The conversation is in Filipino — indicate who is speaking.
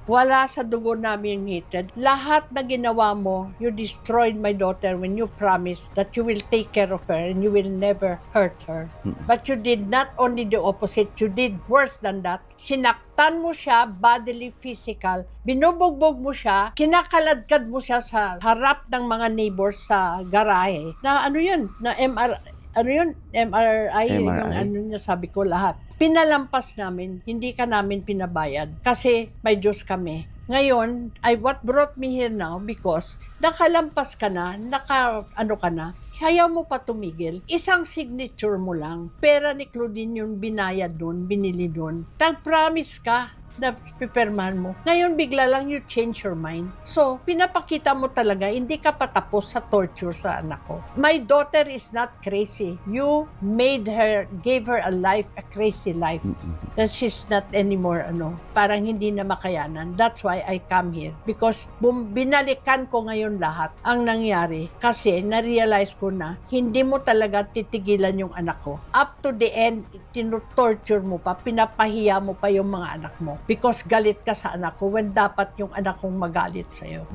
Speaker 1: Wala sa dugo namin hatred. Lahat na ginawa mo, you destroyed my daughter when you promised that you will take care of her and you will never hurt her. But you did not only the opposite, you did worse than that. Sinaktan mo siya, bodily, physical. Binubugbog mo siya, kinakaladkad mo siya sa harap ng mga neighbors sa garahe. Na ano yun? Na MRI, yung ano niya, sabi ko lahat. Pinalampas namin, hindi ka namin pinabayad kasi may Diyos kami. Ngayon, what brought me here now because nakalampas ka na, ano ka na, ayaw mo pa tumigil. Isang signature mo lang. Pera ni Claudine yung binayad doon, binili doon. Tag-promise ka na pipirmahan mo. Ngayon, bigla lang you change your mind. So, pinapakita mo talaga, hindi ka patapos sa torture sa anak ko. My daughter is not crazy. You made her, gave her a life, a crazy life. That she's not anymore, parang hindi na makayanan. That's why I come here. Because binalikan ko ngayon lahat ang nangyari. Kasi na-realize ko na hindi mo talaga titigilan yung anak ko. Up to the end, tinutorture mo pa, pinapahiya mo pa yung mga anak mo. Because galit ka sa anak ko when dapat yung anak kong magalit sa'yo.